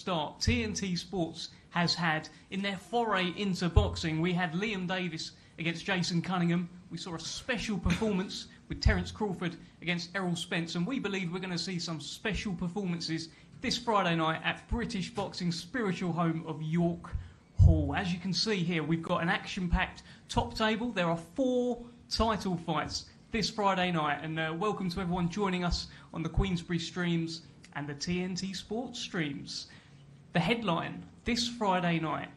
start TNT Sports has had in their foray into boxing. We had Liam Davis against Jason Cunningham. We saw a special performance with Terence Crawford against Errol Spence, and we believe we're going to see some special performances this Friday night at British Boxing's spiritual home of York Hall. As you can see here, we've got an action-packed top table. There are 4 title fights this Friday night, and welcome to everyone joining us on the Queensberry streams and the TNT Sports streams. The headline this Friday night: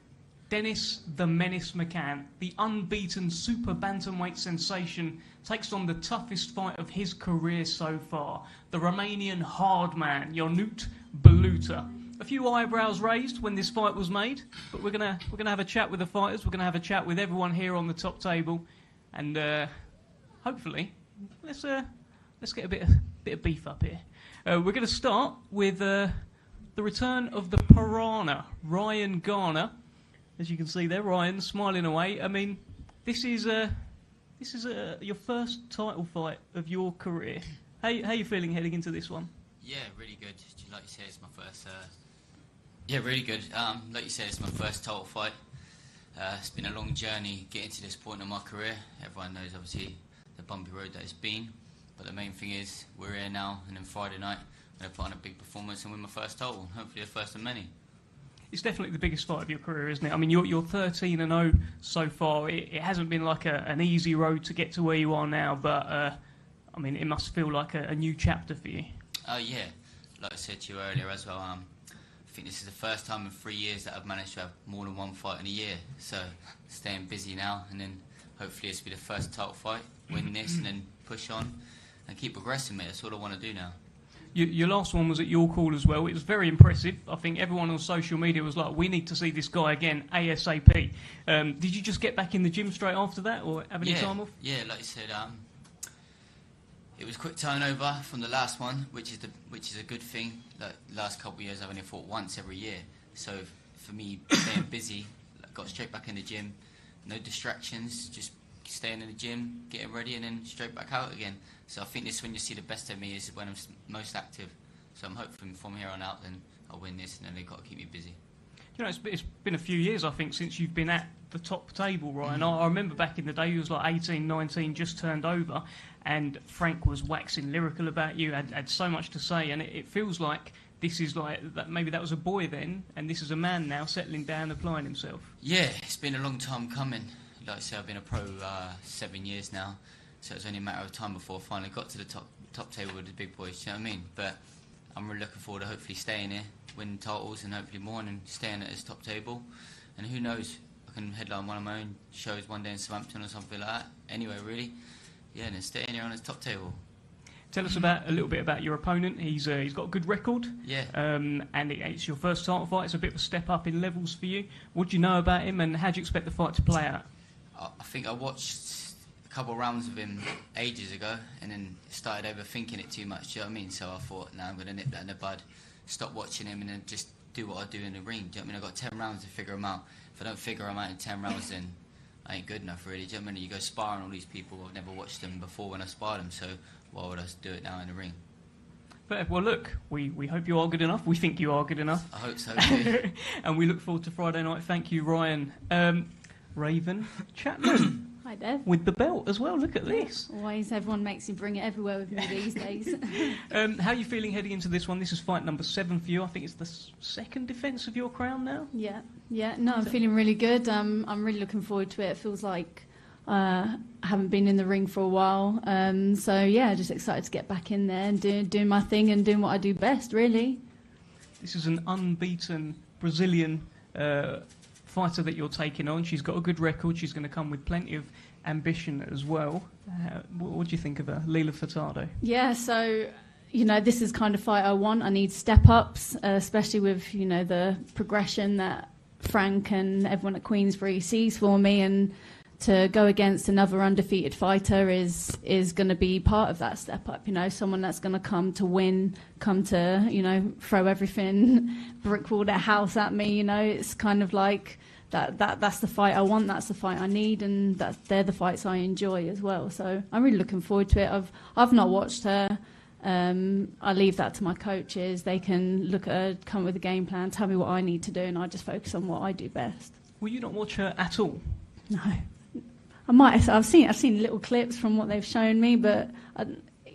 Dennis "The Menace" McCann, the unbeaten super bantamweight sensation, takes on the toughest fight of his career so far, the Romanian hard man, Ionut Baluta. A few eyebrows raised when this fight was made, but we're gonna have a chat with the fighters. We're gonna have a chat with everyone here on the top table, and hopefully, let's get a bit of beef up here. We're gonna start with the return of the Piranha, Ryan Garner. As you can see there, Ryan smiling away. I mean, this is your first title fight of your career. How you feeling heading into this one? Yeah, really good. Like you said, it's my first. Yeah, really good. Like you said, it's my first title fight. It's been a long journey getting to this point in my career. Everyone knows, obviously, the bumpy road that it's been. But the main thing is, we're here now, and then Friday night, I'm going to put on a big performance and win my first title. Hopefully, the first of many. It's definitely the biggest fight of your career, isn't it? I mean, you're 13-0 so far. It hasn't been like an easy road to get to where you are now, but I mean, it must feel like a new chapter for you. Oh yeah, like I said to you earlier as well. I think this is the first time in 3 years that I've managed to have more than one fight in a year. So staying busy now, and then hopefully this will be the first title fight. Win this, and then push on and keep progressing, mate. That's all I want to do now. Your last one was at York Hall as well. It was very impressive. I think everyone on social media was like, we need to see this guy again, ASAP. Did you just get back in the gym straight after that, or have any time off? Yeah, like you said, it was a quick turnover from the last one, which is a good thing. Like, the last couple of years, I've only fought once every year. So for me, staying busy, got straight back in the gym, no distractions, just staying in the gym, getting ready, and then straight back out again. So I think this is when you see the best of me, is when I'm most active. So I'm hoping from here on out, then I'll win this, and then they've got to keep me busy. You know, it's been a few years, I think, since you've been at the top table, Ryan. I remember back in the day, you was like 18, 19, just turned over, and Frank was waxing lyrical about you, had so much to say, and it feels like this is like, that maybe that was a boy then, and this is a man now, settling down, applying himself. Yeah, it's been a long time coming. Like I say, I've been a pro 7 years now, so it was only a matter of time before I finally got to the top table with the big boys, you know what I mean? But I'm really looking forward to hopefully staying here, winning titles, and hopefully more, and staying at this top table. And who knows, I can headline one of my own shows one day in Southampton or something like that. Anyway, really, yeah, and then staying here on this top table. Tell us a little bit about your opponent. He's got a good record. Yeah. And it's your first title fight. It's a bit of a step up in levels for you. What do you know about him, and how do you expect the fight to play out? I think I watched a couple of rounds of him ages ago, and then started overthinking it too much, do you know what I mean? So I thought, nah, I'm going to nip that in the bud, stop watching him, and then just do what I do in the ring. Do you know what I mean? I've got 10 rounds to figure him out. If I don't figure him out in 10 rounds, then I ain't good enough, really. Do you know what I mean? You go sparring all these people, I've never watched them before when I sparred them, so why would I do it now in the ring? But, well, look, we hope you are good enough. We think you are good enough. I hope so, too. And we look forward to Friday night. Thank you, Ryan. Raven Chapman. Hi, Dev. With the belt as well. Look at this. Always, everyone makes me bring it everywhere with me these days. How are you feeling heading into this one? This is fight number 7 for you. I think it's the second defence of your crown now. Yeah. No, I'm feeling really good. I'm really looking forward to it. It feels like I haven't been in the ring for a while. So yeah, just excited to get back in there and doing my thing and doing what I do best, really. This is an unbeaten Brazilian fighter that you're taking on. She's got a good record. She's going to come with plenty of ambition as well. What do you think of her, Lila Furtado? Yeah, so, you know, this is kind of fight I want. I need step-ups, especially with, you know, the progression that Frank and everyone at Queensberry sees for me, and to go against another undefeated fighter is going to be part of that step up, you know, someone that's going to come to win, come to, you know, throw everything, brickwall their house at me, you know. It's kind of like that's the fight I want, that's the fight I need, and they're the fights I enjoy as well. So I'm really looking forward to it. I've not watched her I leave that to my coaches. They can come up with a game plan, tell me what I need to do, and I just focus on what I do best. Will you not watch her at all? No, I might. I've seen little clips from what they've shown me, but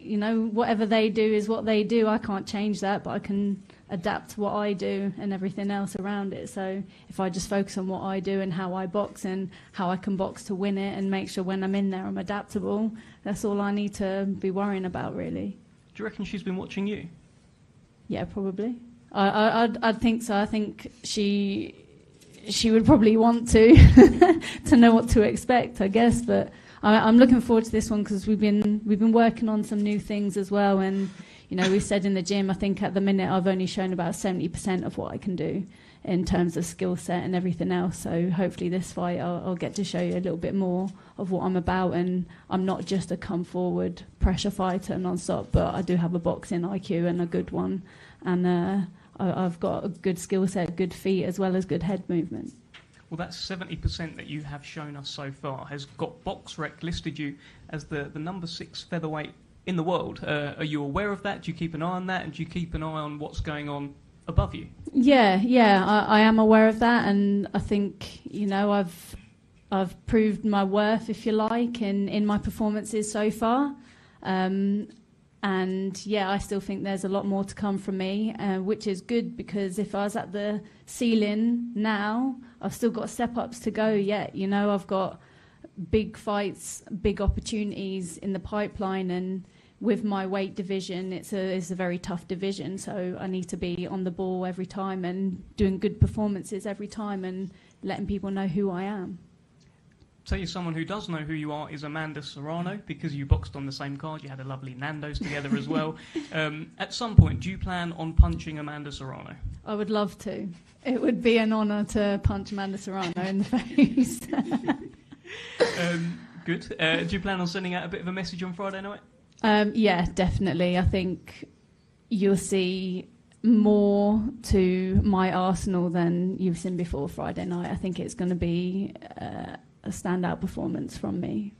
whatever they do is what they do. I can't change that, but I can adapt to what I do and everything else around it. So if I just focus on what I do and how I box and how I can box to win it, and make sure when I'm in there I'm adaptable, that's all I need to be worrying about, really. Do you reckon she's been watching you? Yeah, probably. I'd think so. I think she would probably want to to know what to expect, I guess. But I'm looking forward to this one because we've been working on some new things as well. And we said in the gym, I think at the minute I've only shown about 70% of what I can do in terms of skill set and everything else. So hopefully this fight I'll get to show you a little bit more of what I'm about, and I'm not just a come forward pressure fighter non-stop, but I do have a boxing IQ and a good one, and I've got a good skill set, good feet, as well as good head movement. Well, that 70% that you have shown us so far has got BoxRec listed you as the number 6 featherweight in the world. Are you aware of that? Do you keep an eye on that? And do you keep an eye on what's going on above you? Yeah, I am aware of that, and I think I've proved my worth, if you like, in my performances so far. And yeah, I still think there's a lot more to come from me, which is good, because if I was at the ceiling now, I've still got step-ups to go yet. I've got big fights, big opportunities in the pipeline, and with my weight division, it's a very tough division, so I need to be on the ball every time and doing good performances every time and letting people know who I am. Tell you someone who does know who you are is Amanda Serrano, because you boxed on the same card. You had a lovely Nando's together as well. At some point, do you plan on punching Amanda Serrano? I would love to. It would be an honour to punch Amanda Serrano in the face. Good. Do you plan on sending out a bit of a message on Friday night? Yeah, definitely. I think you'll see more to my arsenal than you've seen before Friday night. I think it's going to be a standout performance from me.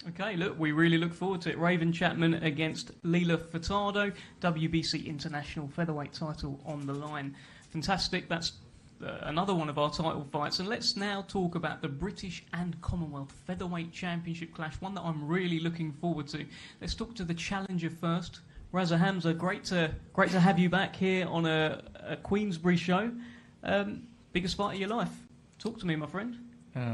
Okay, look, we really look forward to it. Raven Chapman against Leila Furtado, WBC International Featherweight title on the line. Fantastic. That's another one of our title fights. And let's now talk about the British and Commonwealth Featherweight Championship clash, one that I'm really looking forward to. Let's talk to the challenger first. Raza Hamza, great to have you back here on a Queensbury show. Biggest fight of your life. Talk to me, my friend.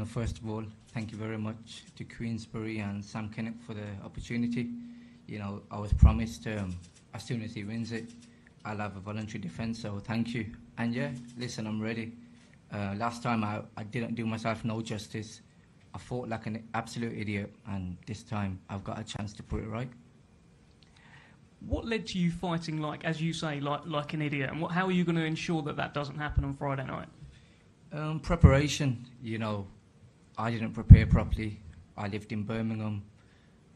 First of all, thank you very much to Queensbury and Sam Kennett for the opportunity. I was promised as soon as he wins it, I'll have a voluntary defence, so thank you. And yeah, listen, I'm ready. Last time I didn't do myself no justice. I fought like an absolute idiot, and this time I've got a chance to put it right. What led to you fighting like, as you say, like an idiot? And how are you going to ensure that doesn't happen on Friday night? Preparation, I didn't prepare properly. I lived in Birmingham.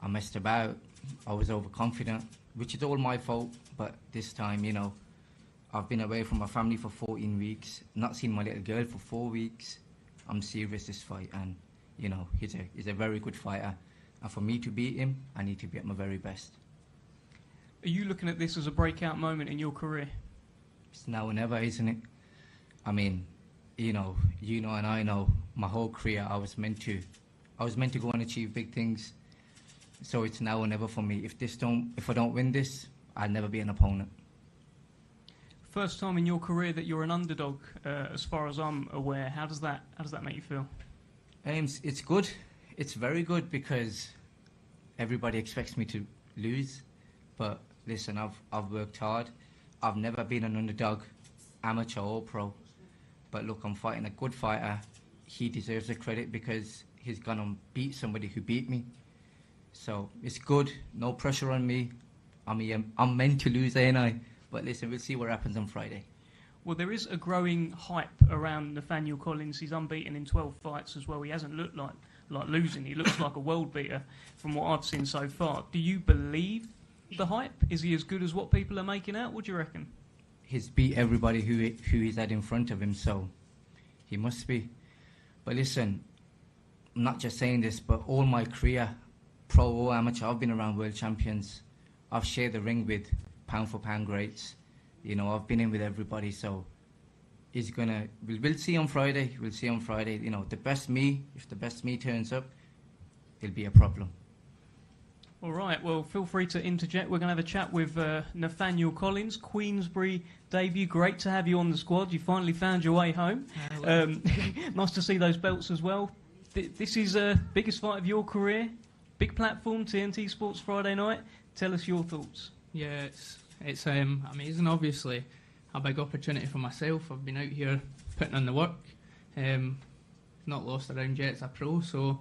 I messed about. I was overconfident, which is all my fault. But this time, I've been away from my family for 14 weeks, not seen my little girl for 4 weeks. I'm serious this fight, and he's a very good fighter. And for me to beat him, I need to be at my very best. Are you looking at this as a breakout moment in your career? It's now or never, isn't it? I mean, you know and I know my whole career I was meant to go and achieve big things. So it's now or never for me. If I don't win this, I'll never be an opponent. First time in your career that you're an underdog, as far as I'm aware. How does that make you feel? It's good. It's very good, because everybody expects me to lose. But listen, I've worked hard. I've never been an underdog, amateur or pro. But look, I'm fighting a good fighter. He deserves the credit because he's gonna beat somebody who beat me. So it's good. No pressure on me. I'm meant to lose, ain't I? But listen, we'll see what happens on Friday. Well, there is a growing hype around Nathaniel Collins. He's unbeaten in 12 fights as well. He hasn't looked like losing. He looks like a world beater from what I've seen so far. Do you believe the hype? Is he as good as what people are making out? What do you reckon? He's beat everybody who he's had in front of him, so he must be. But listen, I'm not just saying this, but all my career, pro or amateur, I've been around world champions. I've shared the ring with pound for pound greats. You know, I've been in with everybody, so he's gonna. We'll see on Friday. We'll see on Friday. You know, the best me. If the best me turns up, it'll be a problem. All right, well, feel free to interject. We're going to have a chat with Nathaniel Collins, Queensbury debut. Great to have you on the squad. You finally found your way home. Nice to see those belts as well. This is the biggest fight of your career. Big platform, TNT Sports Friday night. Tell us your thoughts. Yeah, it's amazing, obviously. A big opportunity for myself. I've been out here putting in the work. Not lost a round yet as a pro, so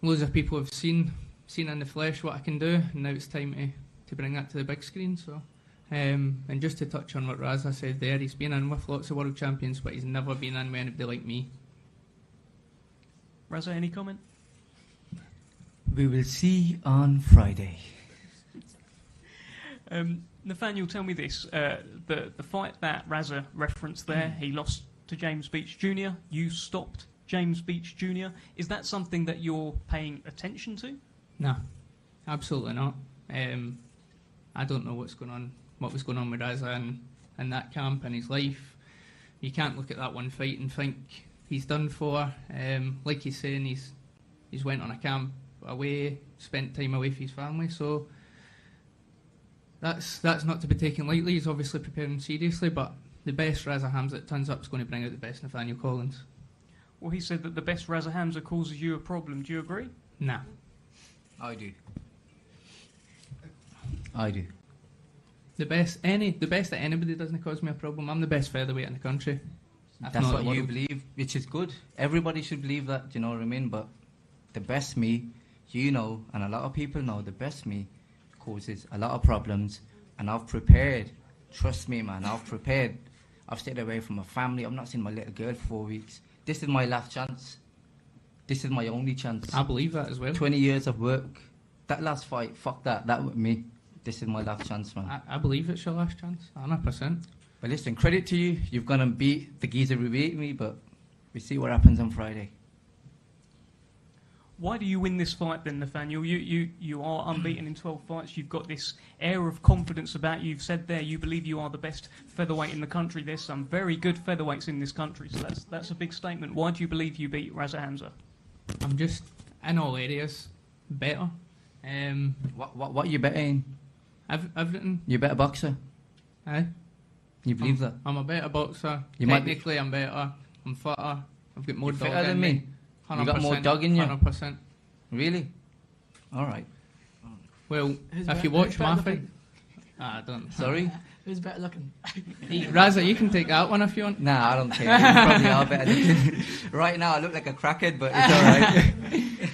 loads of people have seen in the flesh what I can do, and now it's time to bring that to the big screen. So, and just to touch on what Raza said there, he's been in with lots of world champions, but he's never been in with anybody like me. Raza, any comment? We will see on Friday. Nathaniel, tell me this. The fight that Raza referenced there, he lost to James Beach Jr. You stopped James Beach Jr. Is that something that you're paying attention to? No, absolutely not. I don't know what was going on with Raza in that camp and his life. You can't look at that one fight and think he's done for. Like he's saying, he's went on a camp away, spent time away from his family, so that's not to be taken lightly. He's obviously preparing seriously, but the best Raza Hamza that turns up is going to bring out the best Nathaniel Collins. Well, he said that the best Raza Hamza causes you a problem. Do you agree? Nah. I do. The best that anybody doesn't cause me a problem. I'm the best featherweight in the country. That's what you believe, which is good. Everybody should believe that, do you know what I mean? But the best me, you know, and a lot of people know, the best me causes a lot of problems. And I've prepared. Trust me, man, I've prepared. I've stayed away from my family. I've not seen my little girl for 4 weeks. This is my last chance. This is my only chance. I believe that as well. 20 years of work. That last fight, fuck that. That with me. This is my last chance, man. I believe it's your last chance. 100%. But listen, credit to you. You've gone and beat the geezer who beat me, but we see what happens on Friday. Why do you win this fight then, Nathaniel? You are unbeaten in 12 fights. You've got this air of confidence about you. You've said there you believe you are the best featherweight in the country. There's some very good featherweights in this country, so that's a big statement. Why do you believe you beat Raza Hamza? I'm just, in all areas, better. What are you betting? Everything. You're a better boxer? Aye. You believe that? I'm a better boxer. Technically, I'm better. I'm fitter. I've got more dog fitter than me. 100%, you got more dog in you? 100%. Really? All right. Well, if you watch my fight... I don't... Sorry? Who's better looking? Raza, you can take that one if you want. Nah, I don't care. You probably are better looking. Right now, I look like a crackhead, but it's all right.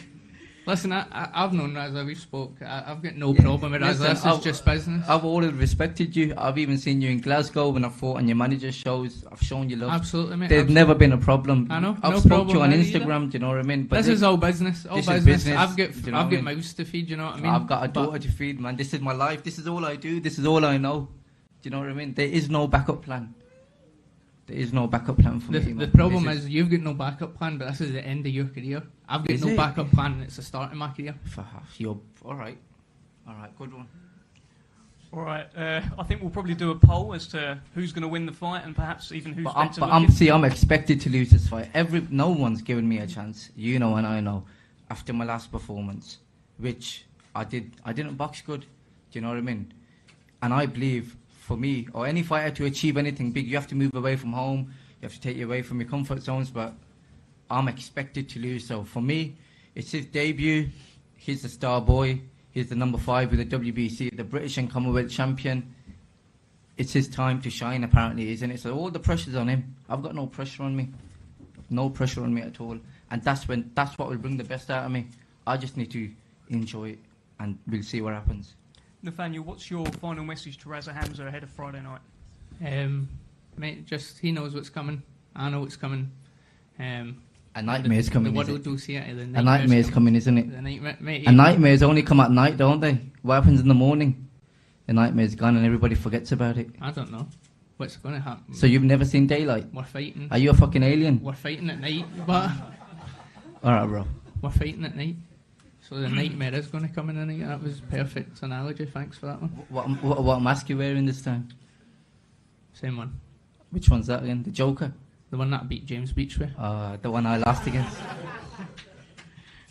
Listen, I've known Raza, we've spoke. I've got no problem with Raza, this is just business. I've always respected you. I've even seen you in Glasgow when I fought on your manager's shows. I've shown you love. Absolutely, mate. There's never been a problem. I know, I've no spoke to you on problem Instagram, do you know what I mean? But this is all business, this is business, I've got do you know what I mean? mouths to feed, you know what I mean? I've got a daughter to feed, man. This is my life. This is all I do. This is all I know. Do you know what I mean? There is no backup plan. There is no backup plan for me. The problem is you've got no backup plan, but this is the end of your career. I've got no backup plan, and it's the start of my career. All right, good one. All right, I think we'll probably do a poll as to who's going to win the fight and perhaps even who's better looking. I'm expected to lose this fight. No one's given me a chance. You know and I know. After my last performance, which I didn't box good. Do you know what I mean? And I believe for me, or any fighter, to achieve anything big, you have to move away from home. You have to take you away from your comfort zones. But I'm expected to lose. So for me, it's his debut. He's the star boy. He's the number 5 with the WBC, the British and Commonwealth champion. It's his time to shine, apparently, isn't it? So all the pressure's on him. I've got no pressure on me. No pressure on me at all. And that's what will bring the best out of me. I just need to enjoy it, and we'll see what happens. Nathaniel, what's your final message to Raza Hamza ahead of Friday night? Mate, just he knows what's coming. I know what's coming. A nightmare's coming. A nightmare's coming, isn't it? A nightmares only come at night, don't they? What happens in the morning? The nightmare's gone and everybody forgets about it. I don't know what's going to happen. So you've never seen daylight? We're fighting. Are you a fucking alien? We're fighting at night, but... Alright, bro. We're fighting at night. So the nightmare is going to come in the night. That was perfect analogy. Thanks for that one. What mask you wearing this time? Same one. Which one's that again? The Joker? The one that I beat James Beach with. The one I lost against.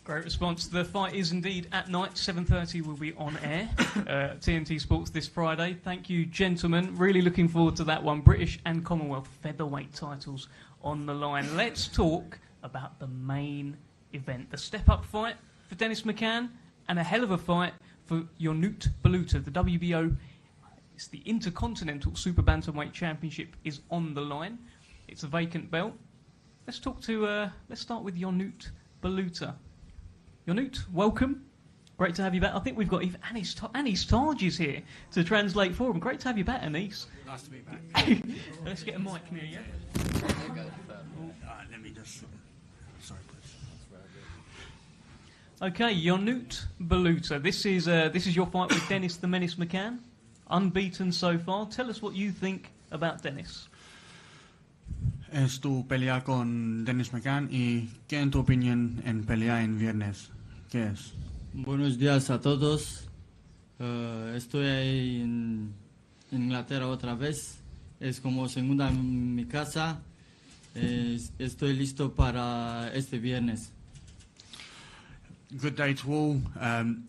Great response. The fight is indeed at night. 7:30 will be on air. TNT Sports this Friday. Thank you, gentlemen. Really looking forward to that one. British and Commonwealth featherweight titles on the line. Let's talk about the main event. The step-up fight for Dennis McCann and a hell of a fight for Ionut Baluta. The WBO, it's the Intercontinental Super Bantamweight Championship is on the line. It's a vacant belt. Let's start with Ionut Baluta. Ionut, welcome. Great to have you back. I think we've got even Anis Taj is here to translate for him. Great to have you back, Anis. Nice to be back. Let's get a mic near you. Let me just... Sorry, please. Okay, Ionut Baluta. This is your fight with Dennis the Menace McCann. Unbeaten so far. Tell us what you think about Dennis. Es tu pelea con Dennis McCann y ¿qué en tu opinión en pelea en viernes? ¿Qué es? Buenos días a todos. Estoy ahí en Inglaterra otra vez. Es como segunda en mi casa. Estoy listo para este viernes. Good day to all.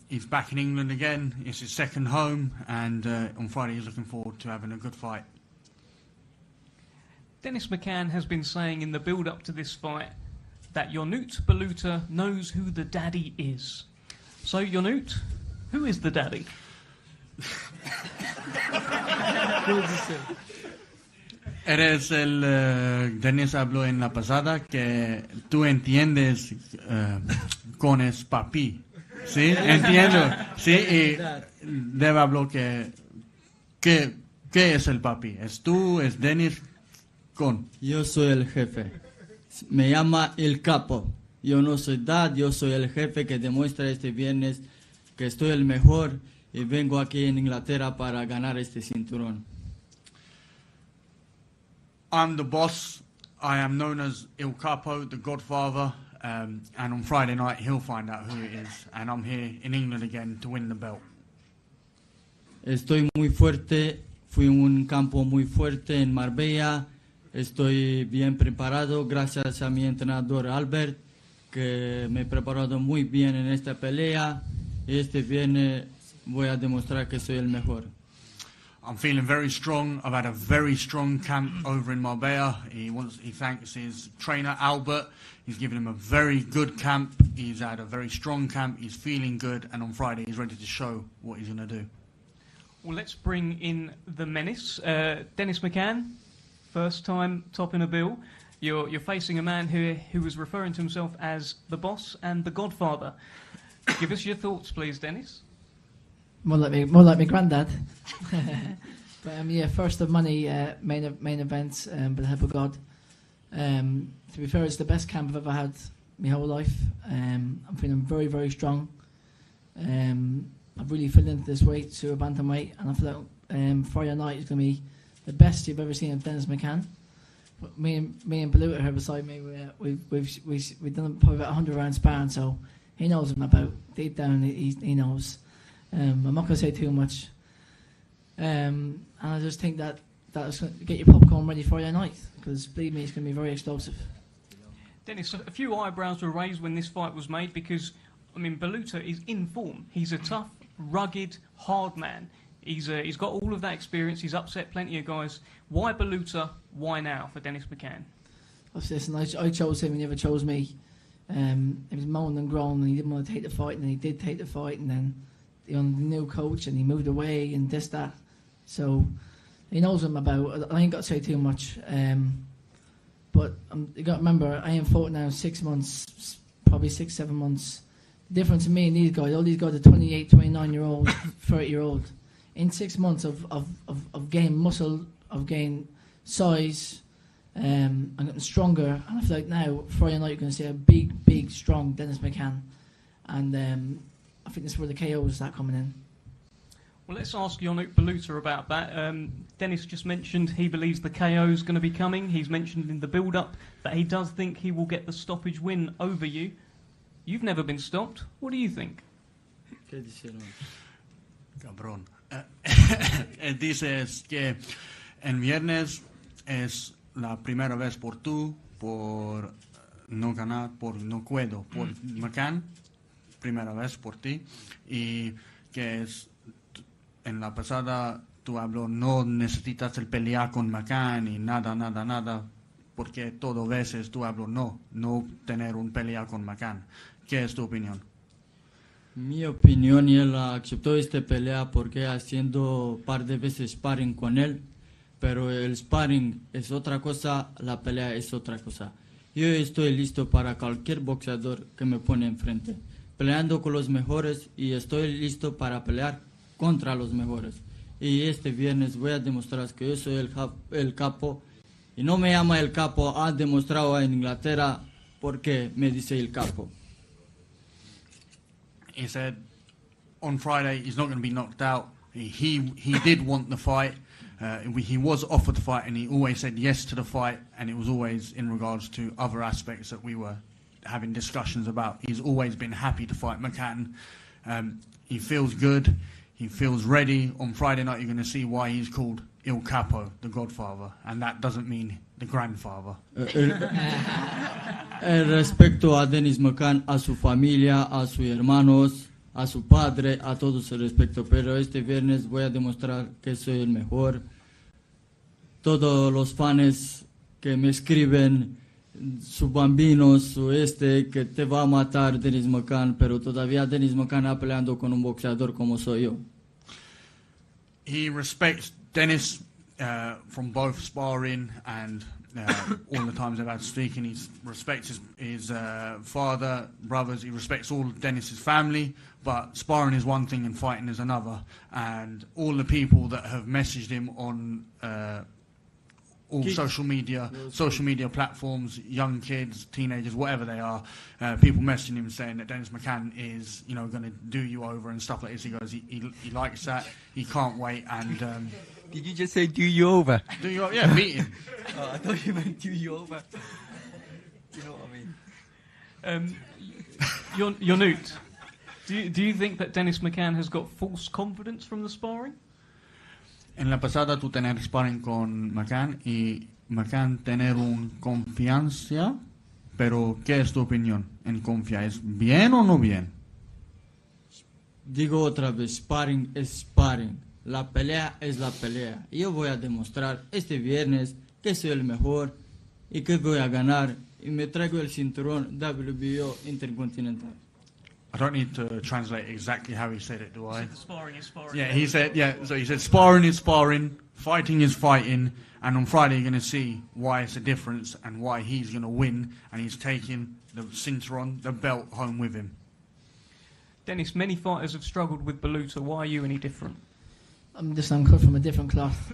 He's back in England again. It's his second home, and on Friday he's looking forward to having a good fight. Dennis McCann has been saying in the build-up to this fight that Ionut Baluta knows who the daddy is. So, Ionut, who is the daddy? Eres el... Dennis habló en la pasada que tú entiendes con es papi. ¿Sí? Entiendo. Sí, y Debe habló que... ¿Qué es el papi? ¿Es tú? ¿Es Dennis? Yo soy el jefe. Me llama el capo. Yo no soy dad, yo soy el jefe que demuestra este viernes que estoy el mejor y vengo aquí en Inglaterra para ganar este cinturón. I'm the boss. I am known as Il Capo, the Godfather, and on Friday night he'll find out who it is. And I'm here in England again to win the belt. Estoy muy fuerte. Fui en un campo muy fuerte en Marbella. Estoy bien preparado gracias a mi entrenador Albert, que me ha preparado muy bien en esta pelea. Este viernes voy a demostrar que soy el mejor. I'm feeling very strong. I've had a very strong camp over in Marbella. He thanks his trainer Albert. He's given him a very good camp. He's had a very strong camp. He's feeling good, and on Friday he's ready to show what he's going to do. Well, let's bring in the menace. Dennis McCann, first time topping a bill. You're facing a man who was referring to himself as the boss and the Godfather. Give us your thoughts, please, Dennis. More like my granddad. But yeah, first of many main events, with the help of God. To be fair, it's the best camp I've ever had my whole life. I'm feeling very, very strong. I've really fit into this weight to a bantamweight, and I feel like Friday night is going to be the best you've ever seen of Dennis McCann. But me and Baluta here beside me, we've done probably about 100 rounds sparring, so he knows what I'm about. Deep down, he knows. I'm not going to say too much. And I just think that it's going to get your popcorn ready Friday night, because believe me, it's going to be very explosive. Dennis, a few eyebrows were raised when this fight was made because, I mean, Baluta is in form. He's a tough, rugged, hard man. He's got all of that experience. He's upset plenty of guys. Why Baluta? Why now for Dennis McCann? Listen, I chose him. He never chose me. He was moaning and groaning, and he didn't want to take the fight, and he did take the fight, and then the new coach, and he moved away, and this, that. So he knows what I'm about. I ain't got to say too much. But you got to remember, I ain't fought now 6 months, probably 6-7 months. The difference in me and these guys, all these guys are 28, 29-year-old, 30-year-old. In 6 months of gained muscle, I've gained size, I'm getting stronger, and I feel like now, Friday night, you're going to see a big, strong Dennis McCann. And I think that's where the KOs start coming in. Well, let's ask Ionut Baluta about that. Dennis just mentioned he believes the KO is going to be coming. He's mentioned in the build-up that he does think he will get the stoppage win over you. You've never been stopped. What do you think? ¿Qué dijeron? Cabrón. Dices que el viernes es la primera vez por tú, por no ganar, por no puedo, por McCann, primera vez por ti, y que es en la pasada tú habló no necesitas el pelear con McCann y nada, porque todo veces tú habló no tener un pelea con McCann. ¿Qué es tu opinión? Mi opinión, él aceptó esta pelea porque haciendo un par de veces sparring con él, pero el sparring es otra cosa, la pelea es otra cosa. Yo estoy listo para cualquier boxeador que me pone enfrente, peleando con los mejores y estoy listo para pelear contra los mejores. Y este viernes voy a demostrar que yo soy el capo y no me llama el capo, ha demostrado en Inglaterra porque me dice el capo. He said on Friday he's not going to be knocked out. He did want the fight. He was offered the fight and he always said yes to the fight, and it was always in regards to other aspects that we were having discussions about. He's always been happy to fight McCann. He feels good. He feels ready. On Friday night you're going to see why he's called Il Capo, the Godfather, and that doesn't mean the grandfather. Respecto a Dennis McCann, a su familia, a sus hermanos, a su padre, a todos el respeto, pero este viernes voy a demostrar que soy el mejor. Todos los fans que me escriben, su bambino, que te va a matar Dennis McCann, pero todavía Dennis McCann está peleando con un boxeador como soy yo. He respects Dennis from both sparring and all the times they've had speaking. He respects his father, brothers. He respects all Dennis's family, but sparring is one thing and fighting is another. And all the people that have messaged him on all social media platforms, young kids, teenagers, whatever they are, people messaging him saying that Dennis McCann is, going to do you over and stuff like this. He goes, he likes that. He can't wait. And did you just say do you over? Do you? Yeah, beat him. I thought you meant do you over. You know what I mean? Ionut, do you think that Dennis McCann has got false confidence from the sparring? En la pasada tú tener sparring con McCann y McCann tener un confianza, pero ¿qué es tu opinión en confianza? ¿Es bien o no bien? Digo otra vez, sparring es sparring. La pelea es la pelea. Yo voy a demostrar este viernes que soy el mejor y que voy a ganar y me traigo el cinturón WBO Intercontinental. I don't need to translate exactly how he said it, do I? Sparring is sparring. Yeah, he said sparring is sparring, fighting is fighting, and on Friday you're going to see why it's a difference and why he's going to win, and he's taking the cinturón, the belt, home with him. Dennis, many fighters have struggled with Baluta. Why are you any different? I'm cut from a different cloth.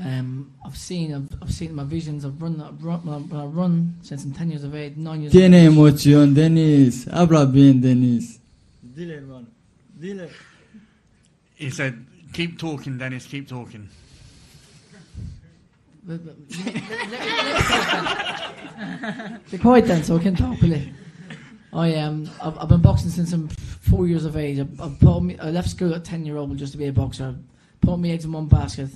I've seen my visions. I've run since I'm 10 years of age, 9 years Tiene of age. emoción, Dennis. Habla bien, Dennis. Dile, hermano. Dile. He said, keep talking, Dennis, keep talking. Be quiet then, so I can talk, really. I've been boxing since I'm 4 years of age. I left school at 10-year-old just to be a boxer. Put my eggs in one basket.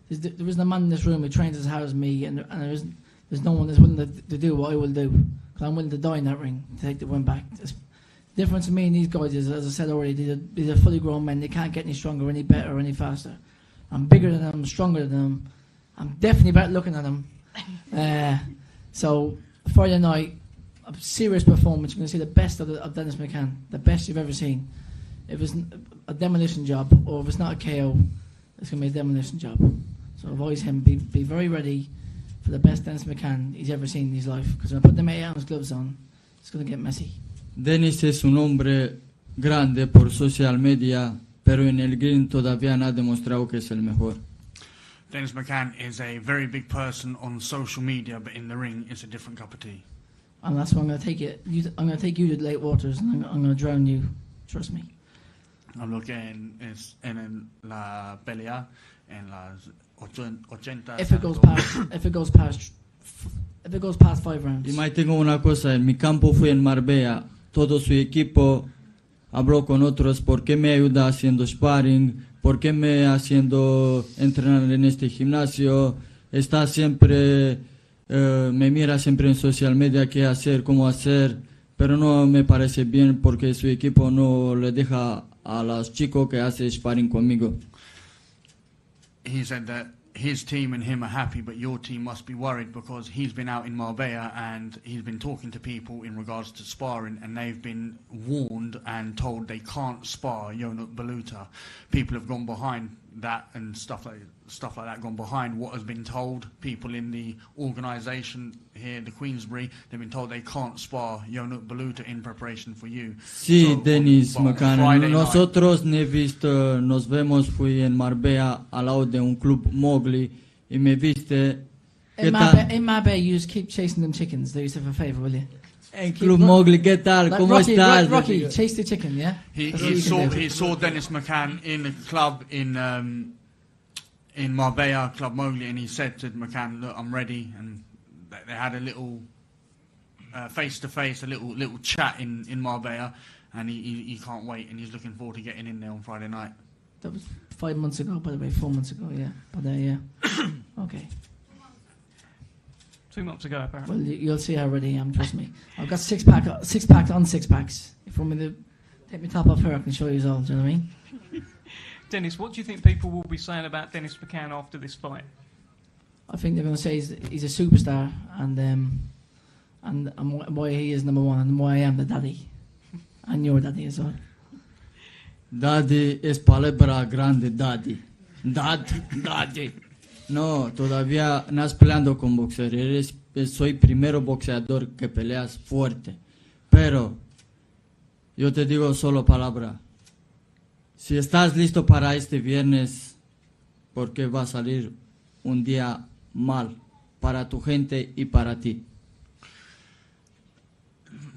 There isn't a man in this room who trains as hard as me, and there's no one that's willing to do what I will do. Because I'm willing to die in that ring to take the win back. The difference in me and these guys is, as I said already, they're fully grown men. They can't get any stronger, any better, or any faster. I'm bigger than them, stronger than them. I'm definitely better looking than them. So Friday night, a serious performance. You're going to see the best of Dennis McCann, the best you've ever seen. If it's a demolition job, or if it's not a KO, it's going to be a demolition job. So advise him, be very ready for the best Dennis McCann he's ever seen in his life. Because when I put them 8 ounce gloves on, it's going to get messy. Dennis es un hombre grande por social media, pero en el ring todavía no ha demostrado que es el mejor. Dennis McCann is a very big person on social media, but in the ring, it's a different cup of tea. And that's why I'm going to take it. I'm going to take you to the late waters, and I'm going to drown you. Trust me. Hablo que en la pelea en las 80. If it goes past 5 rounds. Y más tengo una cosa, en mi campo fui en Marbella, todo su equipo, habló con otros, ¿por qué me ayuda haciendo sparring? ¿Por qué me haciendo entrenar en este gimnasio? Está siempre, me mira siempre en social media qué hacer, cómo hacer, pero no me parece bien porque su equipo no le deja a los chicos que hacen sparring conmigo. He said that his team and him are happy, but your team must be worried because he's been out in Marbella and he's been talking to people in regards to sparring, and they've been warned and told they can't spar Ionut Baluta. People have gone behind that and stuff like that, gone behind what has been told. People in the organisation here, the Queensbury, they've been told they can't spar Ionut Baluta in preparation for you. Sí, So, Dennis on McCann, Friday night- nosotros nos vemos, fui en Marbella al lado de un club Mowgli y me viste. ¿Qué tal? In Marbella, you just keep chasing them chickens. Do yourself a favour, will you? En Club Mowgli, ¿qué tal? Like ¿Cómo Rocky, estás? Rocky, chase the chicken, yeah? He That's what you can do. saw Dennis McCann in the club in Marbella, Club Mowgli, and he said to McCann, "Look, I'm ready." And they had a little face-to-face, a little chat in Marbella, and he can't wait, and he's looking forward to getting in there on Friday night. That was 5 months ago, by the way, 4 months ago, yeah. But yeah. Okay. 2 months ago, apparently. Well, you'll see how ready I am, trust me. I've got six packs on 6 packs. If you want me to take my top off here, I can show you all, do you know what I mean? Dennis, what do you think people will be saying about Dennis McCann after this fight? I think they're going to say he's a superstar, and why he is number one, and why I am the daddy, and your daddy as well. Daddy es palabra grande, daddy. Daddy. No, todavía no has peleando con boxeador. Soy primero boxeador que peleas fuerte. Pero yo te digo solo palabra. Si estás listo para este viernes, porque va a salir un día mal para tu gente y para ti.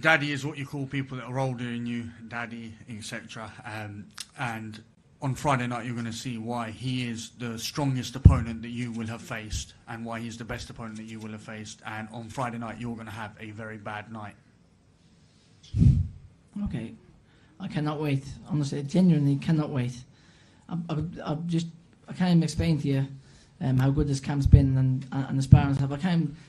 Daddy is what you call people that are older than you, daddy, etc. And on Friday night, you're going to see why he is the strongest opponent that you will have faced, and why he's the best opponent that you will have faced. And on Friday night, you're going to have a very bad night. Okay. I cannot wait. Honestly, I genuinely cannot wait. I can't even explain to you how good this camp's been and the sparring and stuff.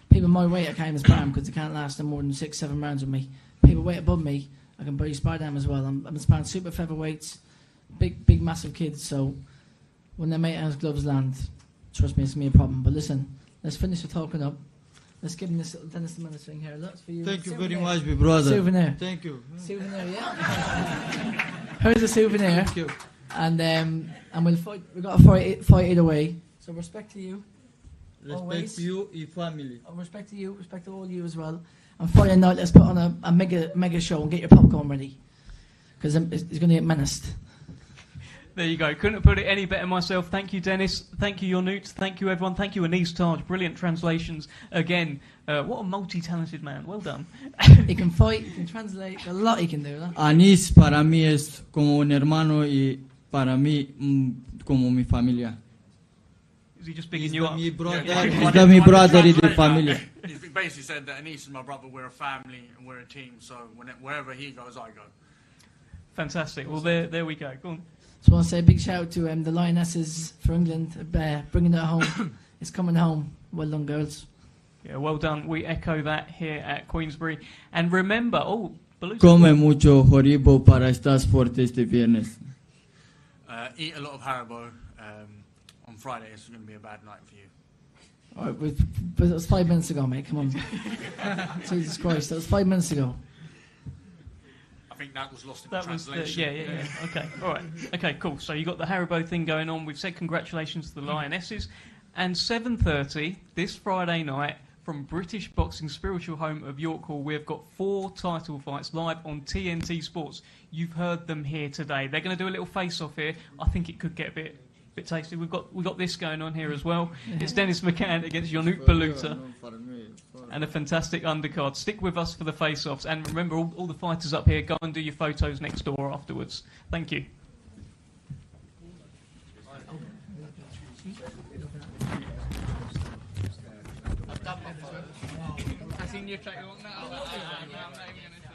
People my weight I can't even spar them because they can't last more than 6-7 rounds with me. People weight above me, I can barely spar them as well. I'm sparring super featherweights, big massive kids. So when their mate has gloves land, trust me, it's me a problem. But listen, let's finish the talking up. Let's give him this little Dennis the Menace thing here. Look, for you. Thank you Souvenir. very much, my brother. Souvenir. Thank you. Souvenir, yeah. Here's a souvenir. Thank you. And we'll fight. We've got to fight either way. So respect to you. Respect Always. to you and family. Respect to you. Respect to all you as well. And Friday night, let's put on a mega show and get your popcorn ready, because it's going to get menaced. There you go. Couldn't have put it any better myself. Thank you, Dennis. Thank you, Ionut. Thank you, everyone. Thank you, Anis Taj. Brilliant translations. Again, what a multi-talented man. Well done. He can fight, he can translate, a lot he can do. ¿No? Anis para mí es como un hermano y para mí como mi familia. Is he just bigging you up? Mi brother. Yeah, Es mi brother y de familia. He's basically said that Anis is my brother, we're a family, and we're a team, so wherever he goes, I go. Fantastic. Well, there we go. Go on. So I want to say a big shout out to the Lionesses for England, bringing it home. It's coming home. Well done, girls. Yeah, well done. We echo that here at Queensbury. And remember, Baluta. Come mucho joribo para estar fuerte este viernes. Eat a lot of Haribo. On Friday, it's going to be a bad night for you. All right, but it was 5 minutes ago, mate. Come on. Jesus Christ, that was 5 minutes ago. I think that was lost in That the was translation. yeah. Okay, all right. Okay, cool. So you got the Haribo thing going on. We've said congratulations to the Lionesses. And 7:30 this Friday night from British boxing spiritual home of York Hall, we've got 4 title fights live on TNT Sports. You've heard them here today. They're going to do a little face-off here. I think it could get a bit tasty. We've got this going on here as well. It's Dennis McCann against Ionut Baluta. And a fantastic undercard. Stick with us for the face-offs. And remember, all the fighters up here, go and do your photos next door afterwards. Thank you. I seen you try to look that up. I'm not even going to try.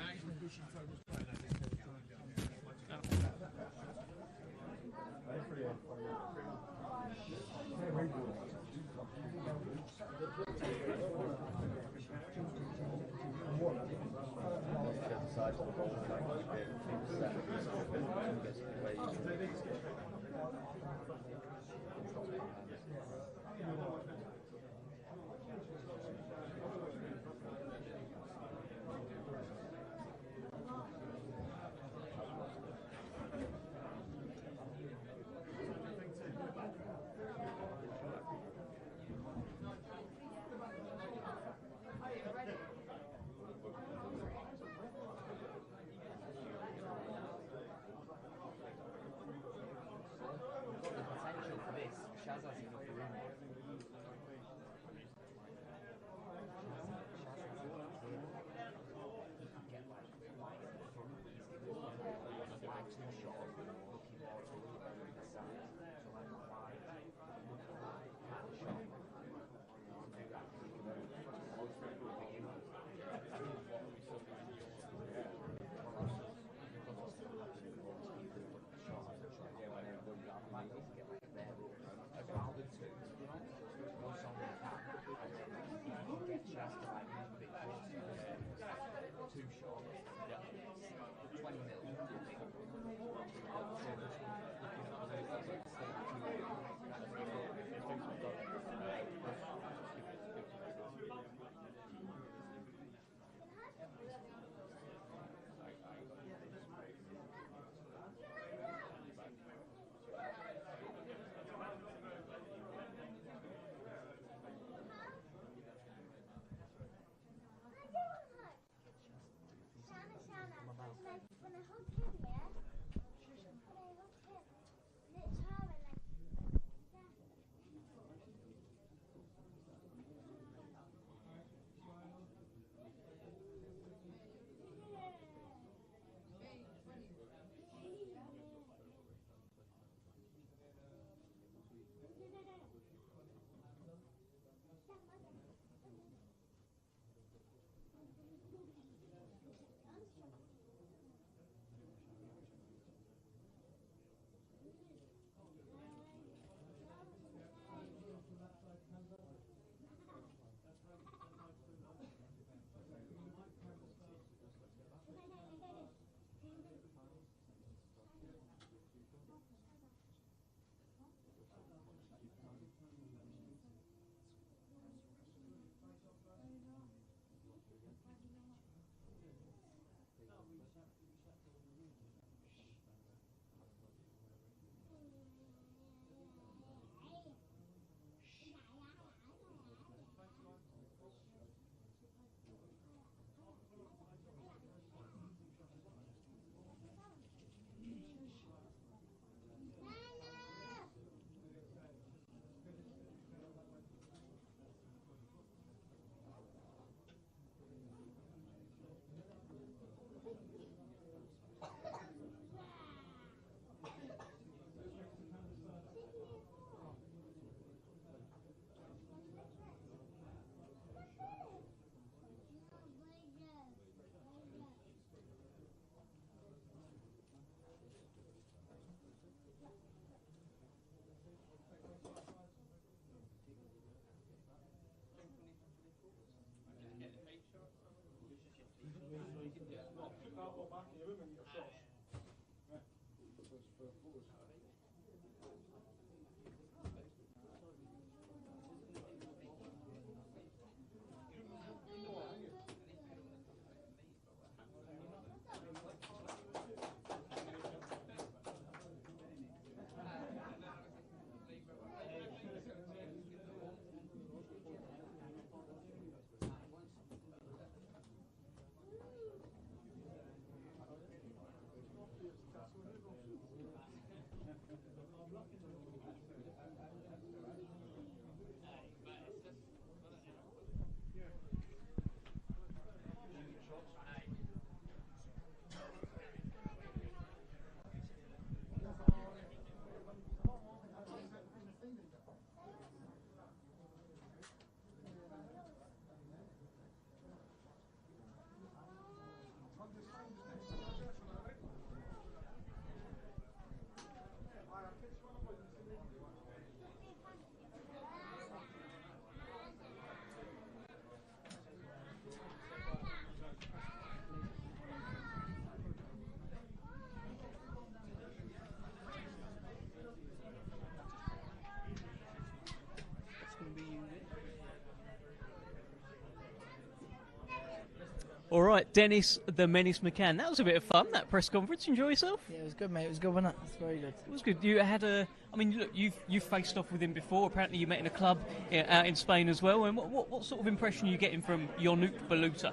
All right, Dennis the Menace McCann. That was a bit of fun, that press conference. Enjoy yourself? Yeah, it was good, mate. It was good, wasn't it? It's very good. It was good. You had a... I mean, look, you've faced off with him before. Apparently you met in a club out in Spain as well. And what sort of impression are you getting from Ionut Baluta?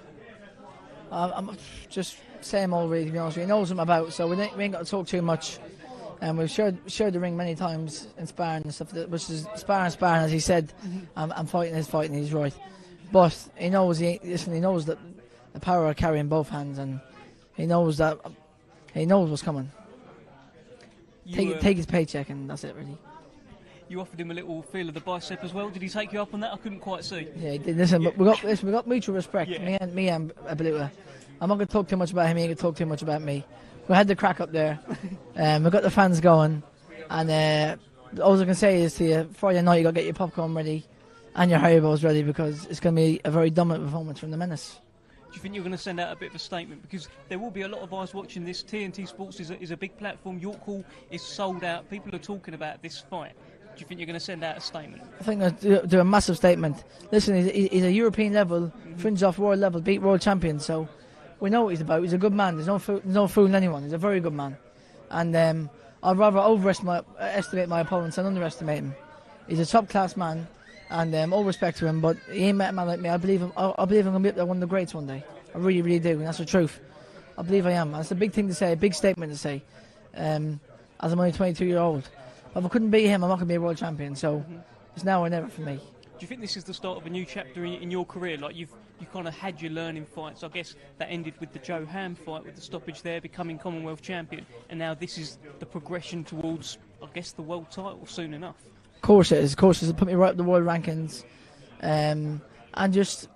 I'm just same old, really, to be honest with you. He knows what I'm about, so we ain't got to talk too much. And we've shared the ring many times in sparring and stuff, which is sparring, as he said. I'm fighting his fight, and he's right. But he knows he knows that the power I carry in both hands, and he knows what's coming. Take his paycheck, and that's it, really. You offered him a little feel of the bicep as well. Did he take you up on that? I couldn't quite see. Yeah, he did. Listen, we got mutual respect. Yeah. Me and Baluta. I'm not going to talk too much about him. He ain't going to talk too much about me. We had the crack up there. We got the fans going, and all I can say is to you, Friday night you got to get your popcorn ready and your Haribos ready, because it's going to be a very dominant performance from the Menace. Do you think you're going to send out a bit of a statement? Because there will be a lot of eyes watching this. TNT Sports is a big platform. York Hall is sold out. People are talking about this fight. Do you think you're going to send out a statement? I think they'll do a massive statement. Listen, he's a European level, fringe off world level, beat world champion, so we know what he's about. He's a good man. There's no fooling anyone. He's a very good man. And I'd rather overestimate my opponents than underestimate him. He's a top-class man, and all respect to him, but he ain't met a man like me. I believe I'm going to be up there, one of the greats one day. I really, really do, and that's the truth. I believe I am. And it's a big thing to say, a big statement to say, as I'm only 22-year-old. If I couldn't beat him, I'm not going to be a world champion, so it's now or never for me. Do you think this is the start of a new chapter in your career? Like you kind of had your learning fights. I guess that ended with the Joe Ham fight, with the stoppage there, becoming Commonwealth champion, and now this is the progression towards, I guess, the world title soon enough. Of course it is. Of course it is. It put me right up the world rankings, and just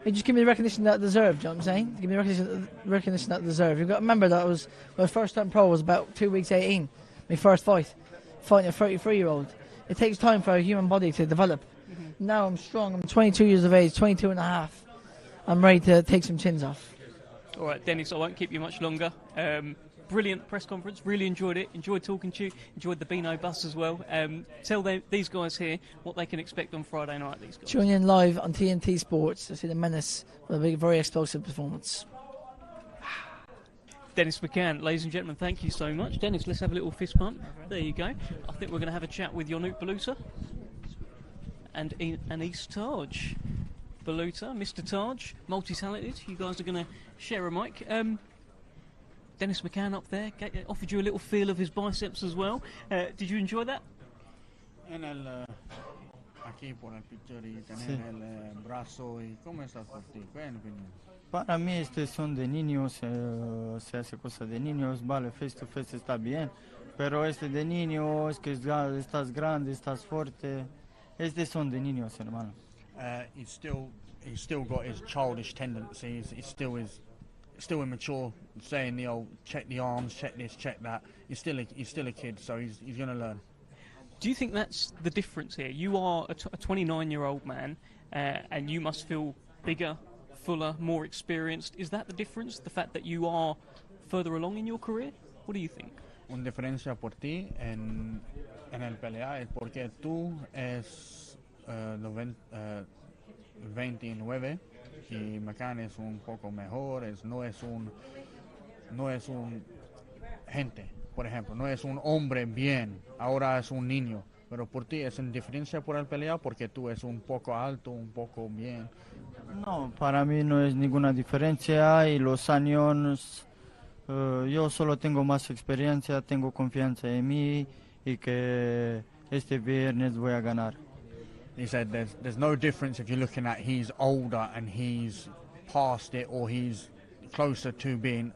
give me the recognition that I deserve. Do you know what I'm saying? Give me the recognition that I deserve. You've got to remember that my first time pro was about 2 weeks 18. My first fighting a 33-year-old. It takes time for a human body to develop. Now I'm strong. I'm 22 years of age, 22 and a half. I'm ready to take some chins off. All right, Dennis, I won't keep you much longer. Brilliant press conference. Really enjoyed it. Enjoyed talking to you. Enjoyed the Beano bus as well. Tell these guys here what they can expect on Friday night. These guys. Tune in live on TNT Sports to see the Menace with a very explosive performance. Dennis McCann, ladies and gentlemen, thank you so much. Dennis, let's have a little fist pump. There you go. I think we're going to have a chat with Ionut Baluta and Anis Taj. Baluta, Mr. Taj, multi-talented. You guys are going to share a mic. Dennis McCann up there offered you a little feel of his biceps as well. Did you enjoy that? Aquí por el picture y tener el brazo y cómo estás por ti. Para mí son de niños, se hace cosas de niños, vale, face to face está bien, pero de niño es que estás grande, estás fuerte, son de niños, hermano. He's still got his childish tendencies. He's still immature, saying the old check the arms, check this, check that. He's still a kid, so he's going to learn. Do you think that's the difference here? You are a 29-year-old man, and you must feel bigger, fuller, more experienced. Is that the difference? The fact that you are further along in your career? What do you think? Una diferencia por ti en el pelea es porque tú es 29 y McCann es un poco mejor, no es un gente, por ejemplo, no es un hombre bien, ahora es un niño, pero por ti es una diferencia por el pelea porque tú es un poco alto, un poco bien. No, para mí no es ninguna diferencia y los años, yo solo tengo más experiencia, tengo confianza en mí y que este viernes voy a ganar. He said there's no difference if you're looking at he's older and he's past it or he's closer to being.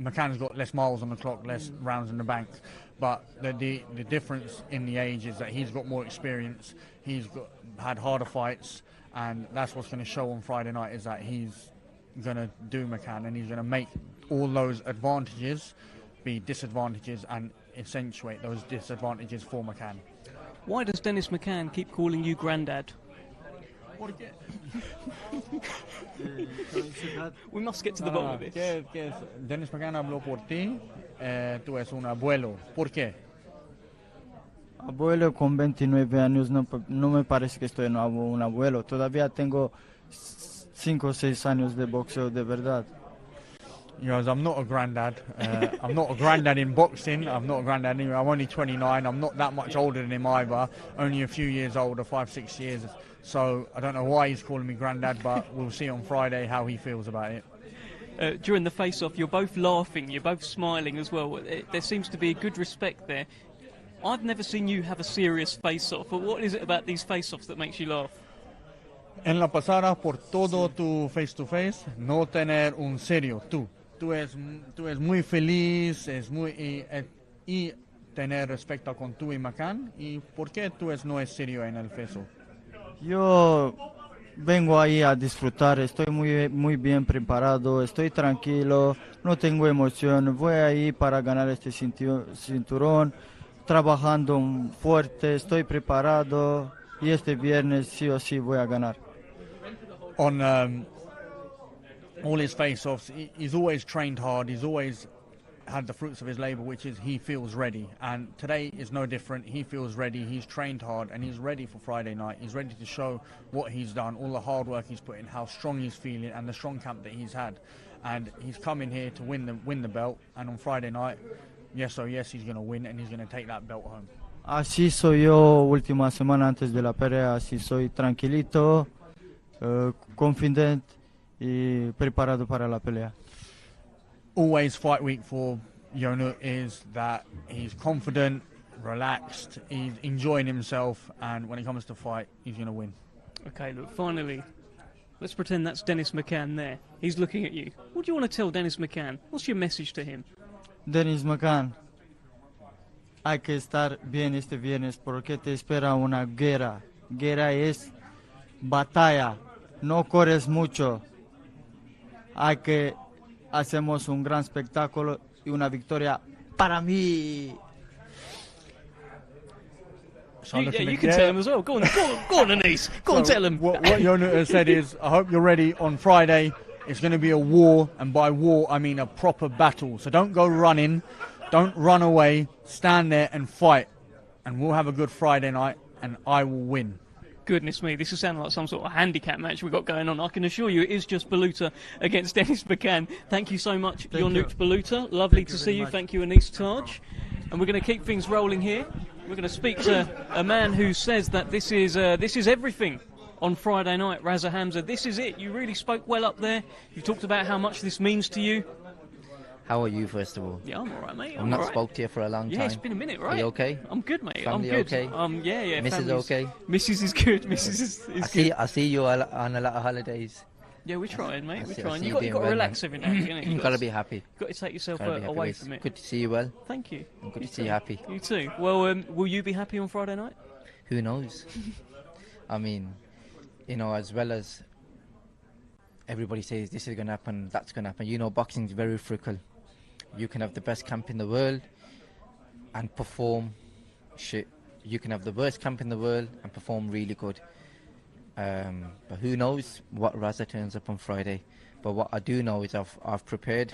McCann's got less miles on the clock, less rounds in the bank, but the difference in the age is that he's got more experience, had harder fights, and that's what's going to show on Friday night is that he's going to do McCann and he's going to make all those advantages be disadvantages and accentuate those disadvantages for McCann. Why does Dennis McCann keep calling you Grandad? We must get to the bottom of this. ¿Qué es? Dennis McCann habló por ti, tú eres un abuelo. ¿Por qué? Abuelo con 29 años no me parece que estoy un abuelo. Todavía tengo 5 o 6 años de boxeo de verdad. He goes, I'm not a granddad. I'm not a granddad in boxing. I'm not a granddad anyway. I'm only 29. I'm not that much older than him either. Only a few years older, 5, 6 years. So I don't know why he's calling me granddad, but we'll see on Friday how he feels about it. During the face-off, you're both laughing, you're both smiling as well. There seems to be a good respect there. I've never seen you have a serious face-off, but what is it about these face-offs that makes you laugh? En la pasada, por todo tu face-to-face, no tener un serio, tú. Tú es muy feliz, y tener respeto con tú y McCann. ¿Y por qué tú no es serio en el peso? Yo vengo ahí a disfrutar, estoy muy bien preparado, estoy tranquilo, no tengo emoción, voy ahí para ganar este cinturón, trabajando fuerte, estoy preparado y este viernes sí o sí voy a ganar. On all his face-offs, he's always trained hard, he's always had the fruits of his labour, which is he feels ready, and today is no different. He feels ready, he's trained hard, and he's ready for Friday night. He's ready to show what he's done, all the hard work he's put in, how strong he's feeling, and the strong camp that he's had. And he's coming here to win the belt, and on Friday night, yes, he's going to win, and he's going to take that belt home. Así soy yo última semana antes de la pelea, así soy tranquilito, confident y preparado para la pelea. Always fight week for Ionut is that he's confident, relaxed, he's enjoying himself, and when it comes to fight, he's going to win. Okay, look, finally, let's pretend that's Dennis McCann there. He's looking at you. What do you want to tell Dennis McCann? What's your message to him? Dennis McCann, hay que estar bien este viernes porque te espera una guerra. Guerra es batalla, no corres mucho. Hay que hacemos un gran espectáculo y una victoria para mí. You can tell him as well. Go on, Anise. Go on, tell him. What Ionut has said is, I hope you're ready on Friday. It's going to be a war, and by war I mean a proper battle. So don't go running, don't run away, stand there and fight. And we'll have a good Friday night, and I will win. Goodness me, this is sounding like some sort of handicap match we've got going on. I can assure you it is just Baluta against Dennis McCann. Thank you so much, Ionut Baluta. Lovely to see you. Thank you, Anise Taj. And we're going to keep things rolling here. We're going to speak to a man who says that this is everything on Friday night, Raza Hamza. This is it. You really spoke well up there. You talked about how much this means to you. How are you, first of all? Yeah, I'm all right, mate. I've not spoke to you for a long time. Yeah, it's been a minute, right? Are you okay? I'm good, mate. Family I'm good. okay? Yeah. Mrs. okay? Mrs. is good. Mrs. is good. I see you on a lot of holidays. Yeah, we're trying, mate. We're trying. You You've got to relax every now and again. You've got to be happy. You've got to take yourself Gotta be away happy. from it. Good to see you well. Thank you. And good to see you happy. You too. Well, will you be happy on Friday night? Who knows? I mean, you know, as well as everybody says this is going to happen, that's going to happen. You know, boxing's very fickle. You can have the best camp in the world and perform shit. You can have the worst camp in the world and perform really good. But who knows what Raza turns up on Friday. But what I do know is I've prepared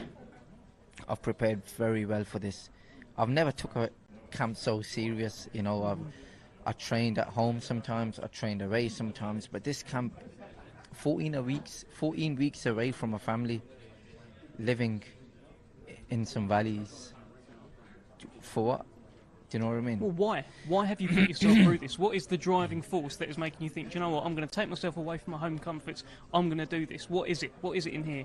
very well for this. I've never took a camp so serious. You know, I trained at home sometimes, I trained away sometimes, but this camp, 14 weeks away from a family, living in some valleys. For what? Do you know what I mean? Well, why? Why have you put yourself through this? What is the driving force that is making you think, do you know what, I'm going to take myself away from my home comforts, I'm going to do this? What is it? What is it in here?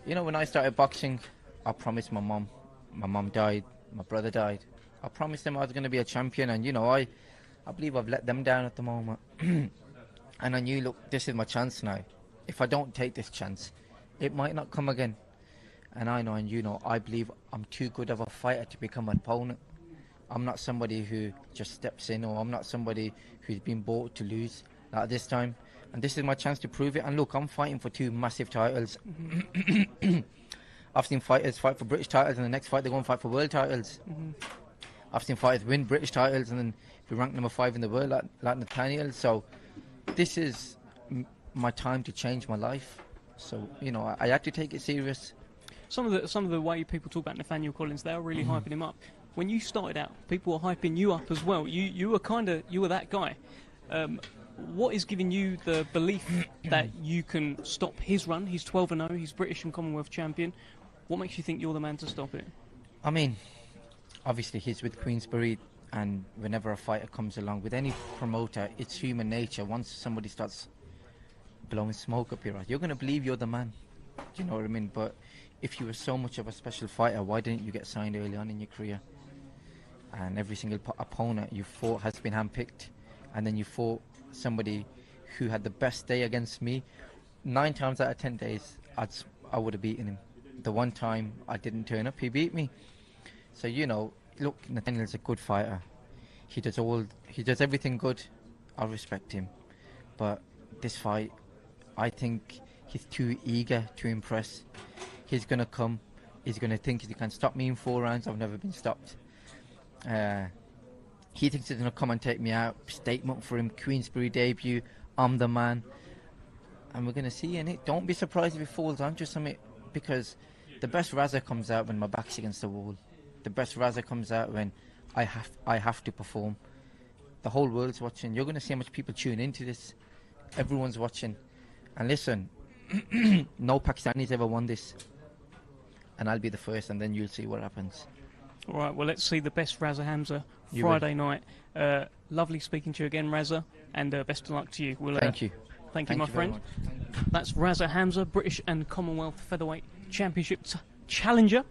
You know, when I started boxing, I promised my mum. My mum died, my brother died. I promised them I was going to be a champion, and you know, I believe I've let them down at the moment. And I knew, look, this is my chance now. If I don't take this chance, it might not come again. And I know, and you know, I believe I'm too good of a fighter to become an opponent. I'm not somebody who just steps in, or I'm not somebody who's been bought to lose like this time. And this is my chance to prove it. And look, I'm fighting for 2 massive titles. I've seen fighters fight for British titles, and the next fight they go and fight for world titles. I've seen fighters win British titles and then be ranked number 5 in the world, like Nathaniel. So this is my time to change my life. So, you know, I had to take it serious. Some of the way people talk about Nathaniel Collins, they are really hyping him up. When you started out, people were hyping you up as well. You were that guy. what is giving you the belief that you can stop his run? He's 12-0, he's British and Commonwealth champion. What makes you think you're the man to stop it? I mean, obviously he's with Queensberry, and whenever a fighter comes along with any promoter, it's human nature. Once somebody starts blowing smoke up your ass, you're going to believe you're the man. Do you know what I mean? But if you were so much of a special fighter, why didn't you get signed early on in your career? And every single opponent you fought has been handpicked, and then you fought somebody who had the best day against me. 9 times out of 10 days, I would have beaten him. The one time I didn't turn up, he beat me. So, you know, look, Nathaniel's a good fighter. He does everything good. I respect him. But this fight, I think he's too eager to impress. He's going to come. He's going to think he can stop me in 4 rounds. I've never been stopped. He thinks he's going to come and take me out. Statement for him. Queensberry debut. I'm the man. And we're going to see in it. Don't be surprised if he falls on just something. Because the best Raza comes out when my back's against the wall. The best Raza comes out when I have to perform. The whole world's watching. You're going to see how much people tune into this. Everyone's watching. And listen, no Pakistanis ever won this. And I'll be the first, and then you'll see what happens. All right, well, let's see the best Raza Hamza Friday night. Lovely speaking to you again, Raza, and best of luck to you. Thank you. Thank you, my friend. That's Raza Hamza, British and Commonwealth Featherweight Championship challenger.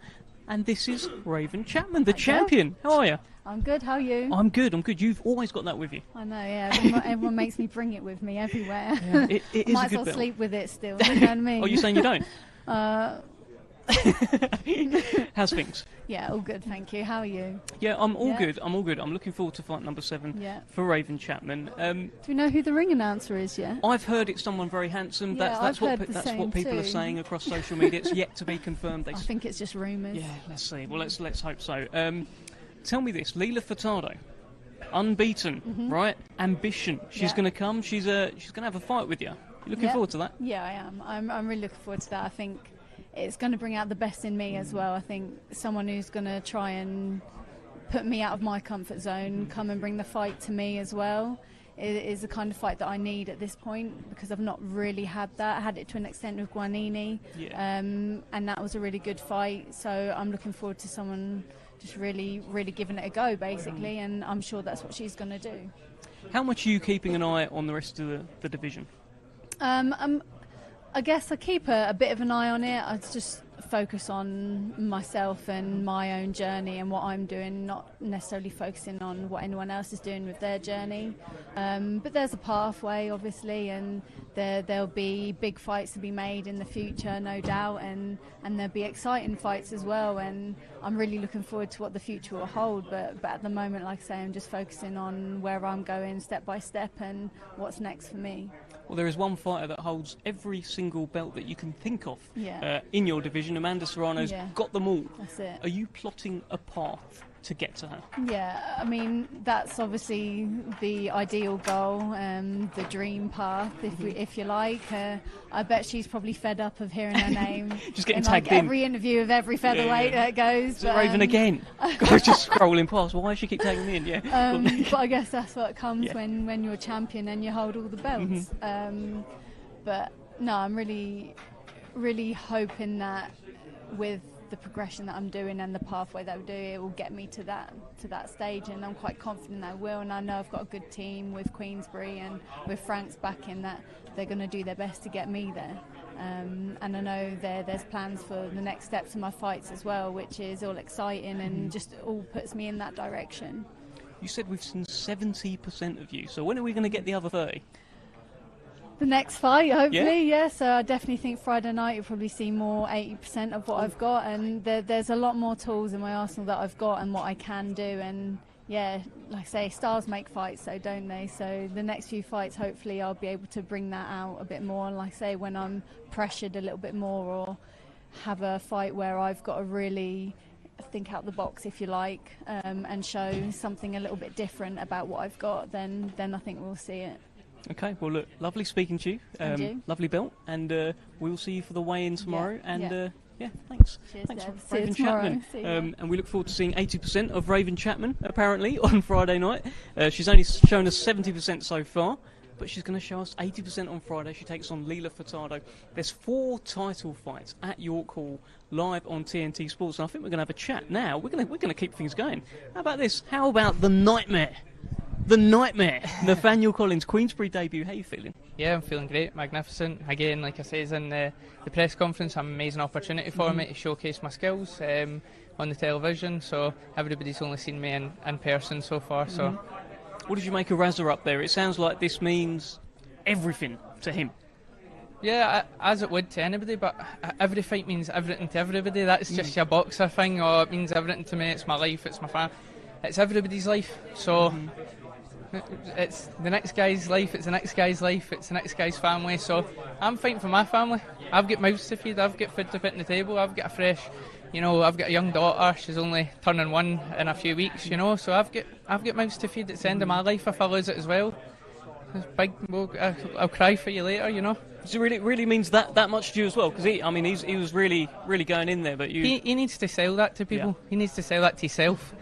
And this is Raven Chapman, the champion. How are you? I'm good, how are you? I'm good. You've always got that with you. I know, yeah. Everyone makes me bring it with me everywhere. Yeah, it is Might a as good well belt. sleep with it still, you know what I mean? Oh, you're saying you don't? How's things? Yeah, all good, thank you. How are you? Yeah, I'm all good. I'm looking forward to fight number 7 for Raven Chapman. Do we know who the ring announcer is yet? I've heard it's someone very handsome. Yeah, That's what people too. are saying across social media. It's yet to be confirmed. I think it's just rumours. Yeah, let's see. Well, let's hope so. Tell me this, Leila Furtado, unbeaten, right? Ambition. She's going to come. She's going to have a fight with you. You looking forward to that? Yeah, I am. I'm really looking forward to that. I think it's going to bring out the best in me as well. I think someone who's going to try and put me out of my comfort zone, come and bring the fight to me as well, is the kind of fight that I need at this point, because I've not really had that. I had it to an extent with Guanini, and that was a really good fight. So I'm looking forward to someone just really, really giving it a go, basically, and I'm sure that's what she's going to do. How much are you keeping an eye on the rest of the division? I guess I keep a bit of an eye on it. I just focus on myself and my own journey and what I'm doing, not necessarily focusing on what anyone else is doing with their journey. But there's a pathway, obviously, and there'll be big fights to be made in the future, no doubt, and there'll be exciting fights as well. And I'm really looking forward to what the future will hold. But at the moment, like I say, I'm just focusing on where I'm going step by step and what's next for me. Well, there is one fighter that holds every single belt that you can think of in your division. Amanda Serrano's got them all. That's it. Are you plotting a path to get to her? Yeah, I mean, that's obviously the ideal goal, the dream path, if you like. I bet she's probably fed up of hearing her name. Just getting in, tagged like, every interview of every featherweight that goes. Is it Raven again? Just scrolling past. Why does she keep tagging me in? Yeah. But I guess that's what comes when you're a champion and you hold all the belts. But no, I'm really, really hoping that with the progression that I'm doing and the pathway that I do, it will get me to that stage, and I'm quite confident that I will. And I know I've got a good team with Queensberry and with Frank's backing, that they're going to do their best to get me there. And I know there's plans for the next steps of my fights as well, which is all exciting and just all puts me in that direction. You said we've seen 70% of you, so when are we going to get the other 30? The next fight, hopefully, So I definitely think Friday night you'll probably see more 80% of what I've got, and there's a lot more tools in my arsenal that I've got and what I can do. And yeah, like I say, stars make fights, so don't they? So the next few fights, hopefully I'll be able to bring that out a bit more. And like I say, when I'm pressured a little bit more, or have a fight where I've got to really think out the box, if you like, and show something a little bit different about what I've got, then I think we'll see it. Okay, well, look, lovely speaking to you. And you. Lovely belt, and we'll see you for the weigh-in tomorrow. Thanks. Cheers, thanks Deb. for Raven Chapman. And we look forward to seeing 80% of Raven Chapman, apparently, on Friday night. She's only shown us 70% so far. but she's going to show us 80% on Friday. She takes on Leila Furtado. There's 4 title fights at York Hall live on TNT Sports, and I think we're going to have a chat now. We're going to keep things going. How about this? How about the nightmare? The nightmare. Nathaniel Collins, Queensberry debut. How are you feeling? Yeah, I'm feeling great, magnificent. Again, like I said in the press conference, an amazing opportunity for me to showcase my skills on the television. So everybody's only seen me in person so far. So, what did you make of Raza up there? It sounds like this means everything to him. Yeah, as it would to anybody, but every fight means everything to everybody. That's just your boxer thing, or it means everything to me. It's my life, it's my family, it's everybody's life. So it's the next guy's life, it's the next guy's life, it's the next guy's family. So I'm fighting for my family. I've got mouths to feed, I've got food to put on the table, I've got a fresh, I've got a young daughter. She's only turning 1 in a few weeks, So I've got mouths to feed. It's the end of my life if I lose it as well. It's big. I'll cry for you later, So it really means that much to you as well, because he was really going in there, but he needs to sell that to people. Yeah. He needs to sell that to himself.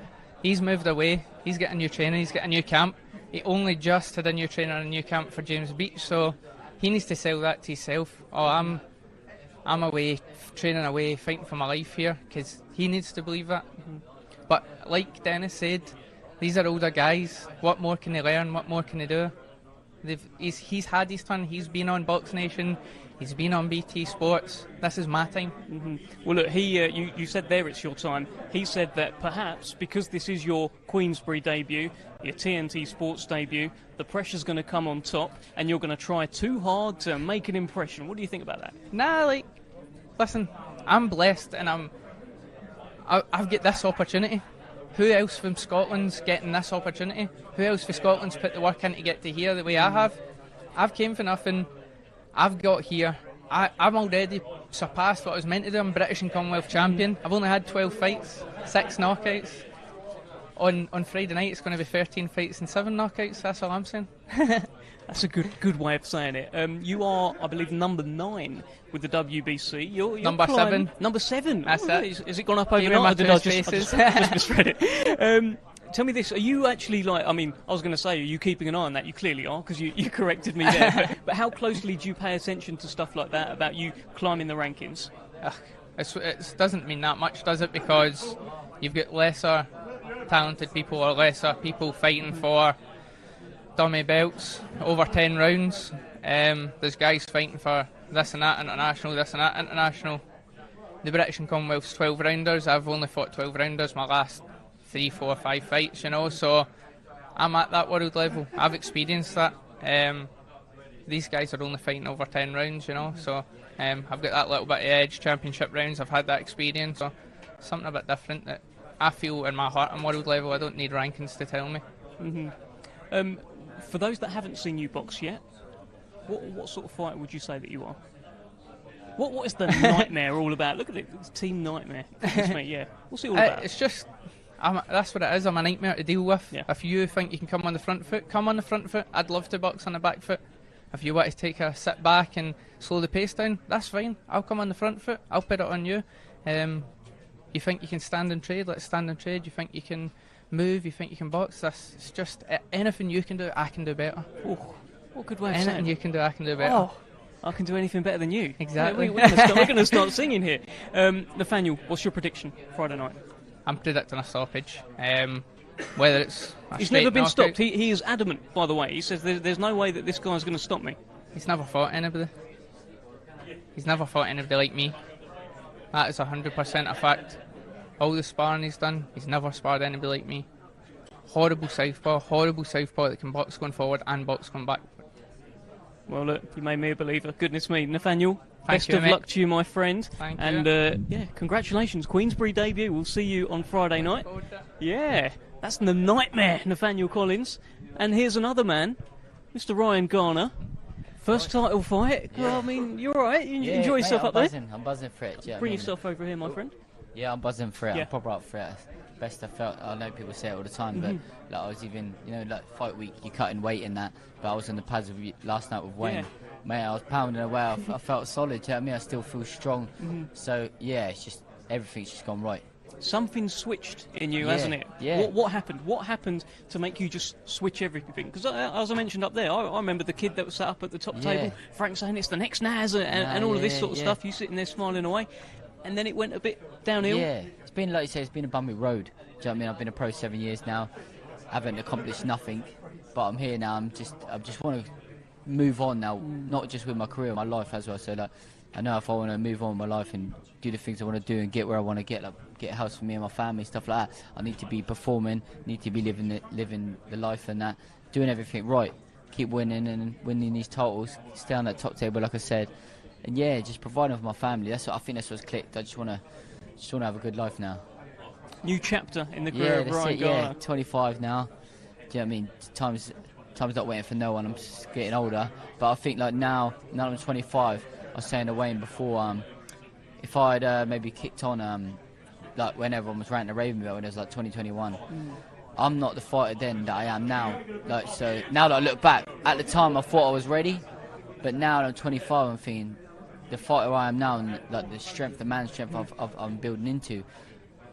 He's moved away. He's getting a new trainer. He's getting a new camp. He only just had a new trainer and a new camp for James Beach, so he needs to sell that to himself. Oh, I'm away, training away, fighting for my life here, because he needs to believe that. But like Dennis said, these are older guys. What more can they learn? What more can they do? He's had his turn. He's been on Box Nation. He's been on BT Sports. This is my time. Well, look, you said there it's your time. He said that perhaps because this is your Queensberry debut, your TNT Sports debut, the pressure's going to come on top, and you're going to try too hard to make an impression. What do you think about that? Nah, listen, I'm blessed, and I've got this opportunity. Who else from Scotland's getting this opportunity? Who else from Scotland's put the work in to get to here the way I have? I've came for nothing. I've got here. I'm already surpassed what I was meant to do. I'm British and Commonwealth champion. I've only had 12 fights, 6 knockouts. On Friday night, it's going to be 13 fights and 7 knockouts. That's all I'm saying. That's a good way of saying it. You are, I believe, number 9 with the WBC. You're number 7. Number 7. That's it. Has it gone up overnight? Or did I just misread it? Tell me this, are you actually I was going to say, are you keeping an eye on that? You clearly are, because you corrected me there. But how closely do you pay attention to stuff like that, about you climbing the rankings? It doesn't mean that much, does it? Because you've got lesser talented people or lesser people fighting for dummy belts over 10 rounds. There's guys fighting for this and that international, this and that international. The British and Commonwealth's 12 rounders. I've only fought 12 rounders my last 3, 4, 5 fights, so I'm at that world level. I've experienced that. These guys are only fighting over 10 rounds, so I've got that little bit of edge. Championship rounds, I've had that experience, so something a bit different that I feel in my heart. I'm world level. I don't need rankings to tell me. For those that haven't seen you box yet, what sort of fighter would you say that you are? What is the nightmare all about? Look at it, it's Team Nightmare. Yeah, what's it all about? It's just, that's what it is. I'm a nightmare to deal with. Yeah. If you think you can come on the front foot, come on the front foot. I'd love to box on the back foot. If you want to take a sit back and slow the pace down, that's fine. I'll come on the front foot. I'll put it on you. You think you can stand and trade? Let's stand and trade. You think you can move? You think you can box? It's just anything you can do, I can do better. Oh, what good way of saying it. Anything you can do, I can do better. Oh, I can do anything better than you. Exactly. We're going to start singing here. Nathaniel, what's your prediction Friday night? I'm predicting a stoppage. Whether it's he's never been stopped. He is adamant, by the way. He says there's no way that this guy's going to stop me. He's never fought anybody. He's never fought anybody like me. That is 100% a fact. All the sparring he's done, he's never sparred anybody like me. Horrible southpaw that can box going forward and box going back. Well, look, you made me a believer. Goodness me. Nathaniel, best of luck to you, my friend. Thank you. And, congratulations. Queensberry debut. We'll see you on Friday night. Yeah, that's the nightmare, Nathaniel Collins. And here's another man, Mr. Ryan Garner. First title fight. Yeah. Well, you're all right. You enjoy yourself up there? I'm buzzing for it. Yeah, Bring yourself over here, my friend. Yeah, I'm buzzing for it. Yeah. I'm proper up for it. Best I felt. I know people say it all the time, but I was even, fight week, you cutting weight in that. But I was on the pads with you last night with Wayne. Yeah. Mate, I was pounding away. I felt solid. You know what I mean? I still feel strong. So yeah, it's just everything's just gone right. something switched in you, hasn't it? Yeah. What happened? What happened to make you just switch everything? Because as I mentioned up there, I remember the kid that was sat up at the top table, Frank saying it's the next Naz and all of this sort of stuff. You sitting there smiling away, and then it went a bit downhill. Yeah, it's been, like you say, it's been a bumpy road. Do you know what I mean? I've been a pro 7 years now. I haven't accomplished nothing, but I'm here now. I just want to move on now, not just with my career, my life as well. So like, I know if I want to move on with my life and do the things I want to do and get where I want to get, like get a house for me and my family, stuff like that, I need to be performing, need to be living the life and that, doing everything right, keep winning and winning these titles, stay on that top table, like I said, and yeah, just providing for my family. That's what I think. That's what's clicked. I just want to have a good life now. New chapter in the career of Ryan Garner. Yeah, 25 now. Do you know what I mean? Time's not waiting for no one. I'm just getting older. But I think like now that I'm 25, I was saying to Wayne before, if I had maybe kicked on like when everyone was ranting the Ravenville when it was like 2021, I'm not the fighter then that I am now. Like, so now that I look back, at the time I thought I was ready, but now that I'm 25, I'm thinking the fighter I am now and like the strength, the man's strength I'm building into,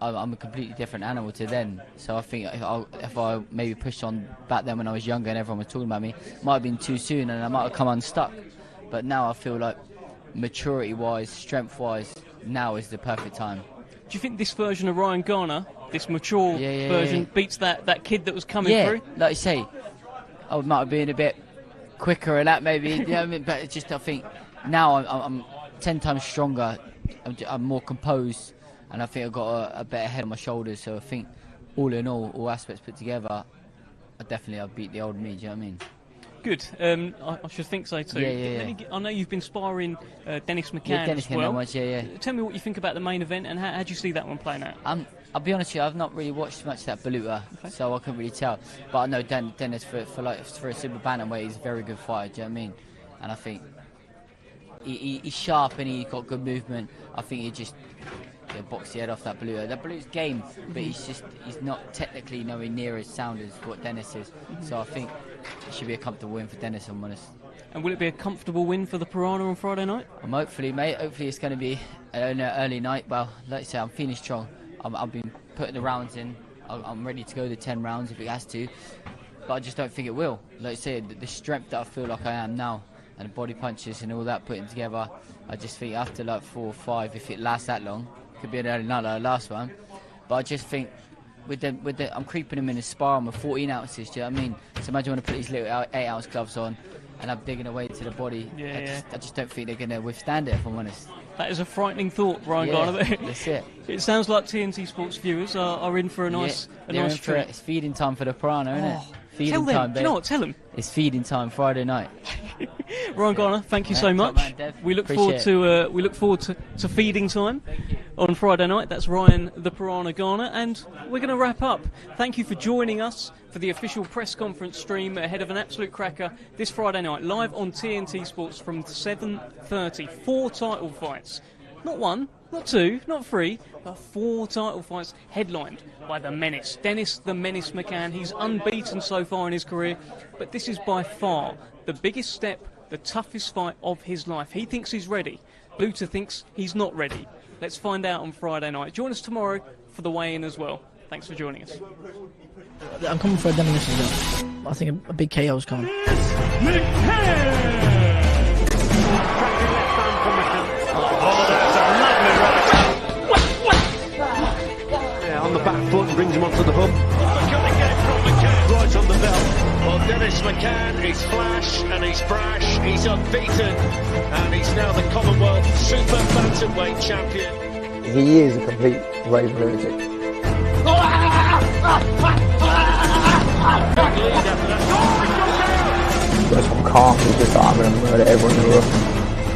I'm a completely different animal to then. So I think if I maybe pushed on back then when I was younger and everyone was talking about me, it might have been too soon and I might have come unstuck. But now I feel like maturity-wise, strength-wise, now is the perfect time. Do you think this version of Ryan Garner, this mature version, beats that kid that was coming through? Like you say, I might have been a bit quicker and that maybe, you know what I mean? But it's just, I think now I'm 10 times stronger, I'm more composed, and I think I've got a better head on my shoulders. So I think all in all aspects put together, I'll beat the old me. Do you know what I mean? Good. I should think so too. I know you've been sparring Dennis McCann Dennis as well. Much, Tell me what you think about the main event and how do you see that one playing out? I'll be honest with you, I've not really watched much of that Baluta, so I couldn't really tell. But I know Dennis for a super bantamweight, he's a very good fighter. Do you know what I mean? And I think he's sharp and he's got good movement. I think he just box the head off that Baluta. That Baluta's game, but he's not technically nowhere near as sound as what Dennis is. So I think it should be a comfortable win for Dennis, I'm honest. And will it be a comfortable win for the Piranha on Friday night? Hopefully, mate. Hopefully it's going to be an early night. Well, like I say, I'm feeling strong. I've been putting the rounds in. I'm ready to go the 10 rounds if it has to. But I just don't think it will. Like I say, the strength that I feel like I am now, and the body punches and all that putting together, I just think after like 4 or 5, if it lasts that long, could be an early night like the last one. But I just think I'm creeping him in his sparring with 14 ounces, do you know what I mean? So imagine when I put these little 8-ounce gloves on and I'm digging away to the body. I just don't think they're going to withstand it, if I'm honest. That is a frightening thought, Ryan Garner. That's it. It sounds like TNT Sports viewers are in for a nice treat. It's feeding time for the Piranha, isn't it? Feeding time, babe. Do you know what? Tell them. It's feeding time Friday night. Ryan Garner, thank you so much. Man, we look forward to feeding time on Friday night. That's Ryan the Piranha Garner, and we're going to wrap up. Thank you for joining us for the official press conference stream ahead of an absolute cracker this Friday night, live on TNT Sports from 7:30. 4 title fights, not 1, not 2, not 3, but 4 title fights headlined by the Menace, Dennis the Menace McCann. He's unbeaten so far in his career, but this is by far the biggest step, the toughest fight of his life. He thinks he's ready. Baluta thinks he's not ready. Let's find out on Friday night. Join us tomorrow for the weigh-in as well. Thanks for joining us. I'm coming for a demolition as well. I think a big KO is coming. On the back foot and brings him onto the hub. Right on the bell. Well, Dennis McCann is flash and he's brash. He's unbeaten and he's now the Commonwealth Super Bantamweight champion. He is a complete rave lunatic. Goes from calm to just I'm going to murder everyone in the room.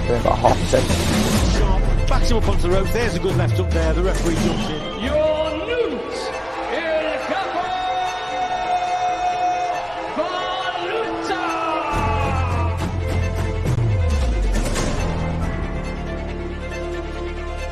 Within about half a second. Backs him up onto the rope. There's a good left up there. The referee jumps in.